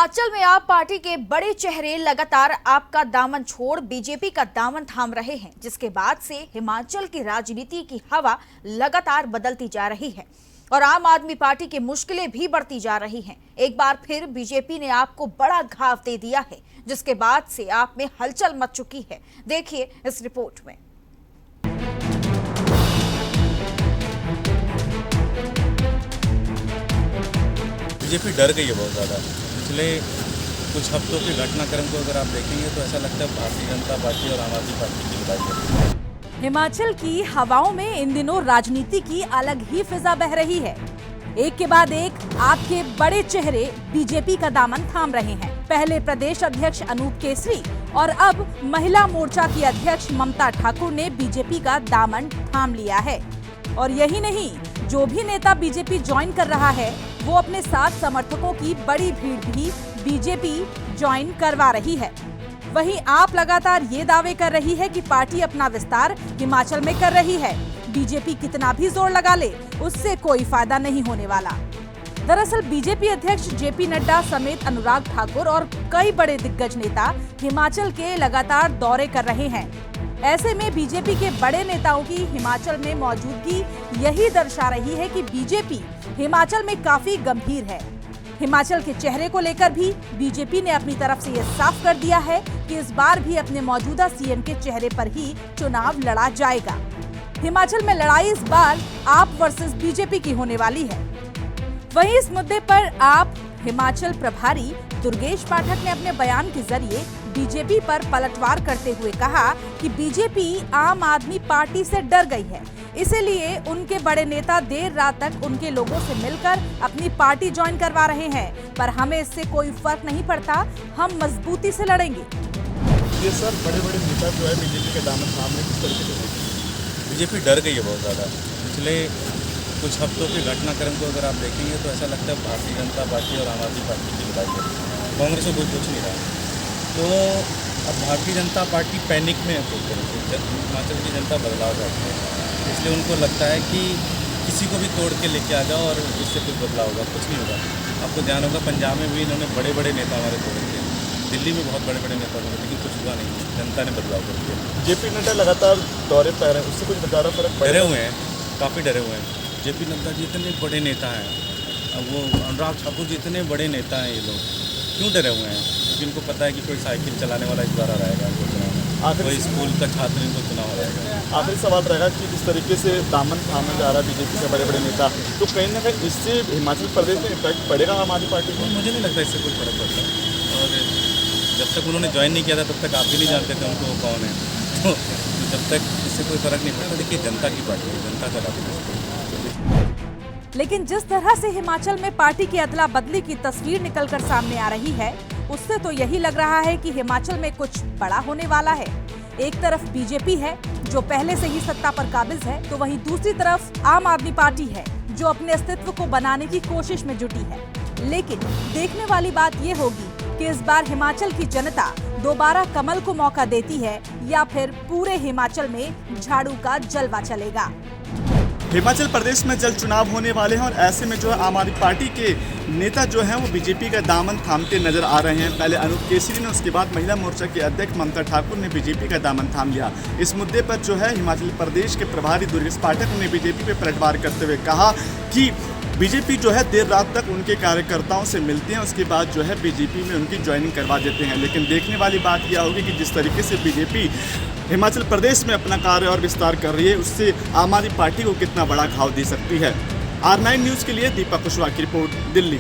हिमाचल में आप पार्टी के बड़े चेहरे लगातार आपका दामन छोड़ बीजेपी का दामन थाम रहे हैं, जिसके बाद से हिमाचल की राजनीति की हवा लगातार बदलती जा रही है और आम आदमी पार्टी की मुश्किलें भी बढ़ती जा रही हैं। एक बार फिर बीजेपी ने आपको बड़ा घाव दे दिया है, जिसके बाद से आप में हलचल मच चुकी है। देखिए इस रिपोर्ट में। बीजेपी डर गई है बहुत ज़्यादा। पिछले कुछ हफ्तों के घटनाक्रम को अगर आप देखेंगे तो ऐसा लगता है भारतीय जनता पार्टी और आम आदमी पार्टी की लड़ाई है। हिमाचल की हवाओं में इन दिनों राजनीति की अलग ही फिजा बह रही है। एक के बाद एक आपके बड़े चेहरे बीजेपी का दामन थाम रहे हैं। पहले प्रदेश अध्यक्ष अनूप केसरी और अब महिला मोर्चा की अध्यक्ष ममता ठाकुर ने बीजेपी का दामन थाम लिया है। और यही नहीं, जो भी नेता बीजेपी ज्वाइन कर रहा है वो अपने साथ समर्थकों की बड़ी भीड़ भी बीजेपी ज्वाइन करवा रही है। वहीं आप लगातार ये दावे कर रही है कि पार्टी अपना विस्तार हिमाचल में कर रही है। बीजेपी कितना भी जोर लगा ले, उससे कोई फायदा नहीं होने वाला। दरअसल बीजेपी अध्यक्ष जेपी नड्डा समेत अनुराग ठाकुर और कई बड़े दिग्गज नेता हिमाचल के लगातार दौरे कर रहे हैं। ऐसे में बीजेपी के बड़े नेताओं की हिमाचल में मौजूदगी यही दर्शा रही है कि बीजेपी हिमाचल में काफी गंभीर है। हिमाचल के चेहरे को लेकर भी बीजेपी ने अपनी तरफ से यह साफ कर दिया है कि इस बार भी अपने मौजूदा सीएम के चेहरे पर ही चुनाव लड़ा जाएगा। हिमाचल में लड़ाई इस बार आप वर्सेस बीजेपी की होने वाली है। वहीं इस मुद्दे पर आप हिमाचल प्रभारी दुर्गेश पाठक ने अपने बयान के जरिए बीजेपी पर पलटवार करते हुए कहा कि बीजेपी आम आदमी पार्टी से डर गई है, इसीलिए उनके बड़े नेता देर रात तक उनके लोगों से मिलकर अपनी पार्टी ज्वाइन करवा रहे हैं। पर हमें इससे कोई फर्क नहीं पड़ता, हम मजबूती से लड़ेंगे। ये सर बड़े-बड़े नेता जो है बीजेपी के दामन थामने किस तरीके से? बीजेपी डर गई है बहुत ज़्यादा। पिछले कुछ हफ्तों के घटनाक्रम को अगर आप देखेंगे तो ऐसा लगता है भारतीय जनता पार्टी और आम आदमी पार्टी की लड़ाई है। कांग्रेस को कुछ नहीं रहा। तो अब भारतीय जनता पार्टी पैनिक में है पूरी तरह से। हिमाचल की जनता बदलाव चाहती है, इसलिए उनको लगता है कि किसी को भी तोड़ के लेके आ जाओ और इससे कुछ बदलाव होगा। कुछ नहीं होगा। आपको ध्यान होगा पंजाब में भी इन्होंने बड़े बड़े नेता हमारे तोड़े थे, दिल्ली में बहुत बड़े बड़े नेता तोड़े, लेकिन कुछ हुआ नहीं। जनता ने बदलाव कर दिया। जेपी नड्डा लगातार दौरे पर हैं, उससे कुछ ज़्यादा फर्क पड़ डरे हुए हैं, काफ़ी डरे हुए हैं। जेपी नड्डा जी इतने बड़े नेता हैं, अब वो अनुराग ठाकुर जी इतने बड़े नेता हैं, ये लोग क्यों डरे हुए हैं? क्योंकि इनको पता है कि कोई साइकिल चलाने वाला इस बार रहेगा, कोई स्कूल का छात्र इनको चुनाव रहेगा। आखिरी सवाल रहेगा कि जिस तरीके से दामन थामा जा रहा है बीजेपी के बड़े बड़े नेता, तो कहीं ना कहीं इससे हिमाचल प्रदेश में इम्पैक्ट पड़ेगा आम आदमी पार्टी को? मुझे नहीं लगता इससे कोई फर्क पड़ता। और जब तक उन्होंने ज्वाइन नहीं किया था तब तक आप भी नहीं जानते थे उनको कौन है, तो जब तक इससे कोई फर्क नहीं पड़ता। देखिए जनता की पार्टी है, जनता चलाती है। लेकिन जिस तरह से हिमाचल में पार्टी की अदला बदली की तस्वीर निकलकर सामने आ रही है, उससे तो यही लग रहा है कि हिमाचल में कुछ बड़ा होने वाला है। एक तरफ बीजेपी है जो पहले से ही सत्ता पर काबिज है, तो वहीं दूसरी तरफ आम आदमी पार्टी है जो अपने अस्तित्व को बनाने की कोशिश में जुटी है। लेकिन देखने वाली बात ये होगी कि इस बार हिमाचल की जनता दोबारा कमल को मौका देती है या फिर पूरे हिमाचल में झाड़ू का जलवा चलेगा। हिमाचल प्रदेश में जल्द चुनाव होने वाले हैं और ऐसे में जो है आम आदमी पार्टी के नेता जो हैं वो बीजेपी का दामन थामते नजर आ रहे हैं। पहले अनूप केसरी ने, उसके बाद महिला मोर्चा के अध्यक्ष ममता ठाकुर ने बीजेपी का दामन थाम लिया। इस मुद्दे पर जो है हिमाचल प्रदेश के प्रभारी दुर्गेश पाठक ने बीजेपी पर पलटवार करते हुए कहा कि बीजेपी जो है देर रात तक उनके कार्यकर्ताओं से मिलते हैं, उसके बाद जो है बीजेपी में उनकी ज्वाइनिंग करवा देते हैं। लेकिन देखने वाली बात यह होगी कि जिस तरीके से बीजेपी हिमाचल प्रदेश में अपना कार्य और विस्तार कर रही है, उससे आम आदमी पार्टी को कितना बड़ा घाव दे सकती है। R9 न्यूज़ के लिए दीपक कुशवाहा की रिपोर्ट, दिल्ली।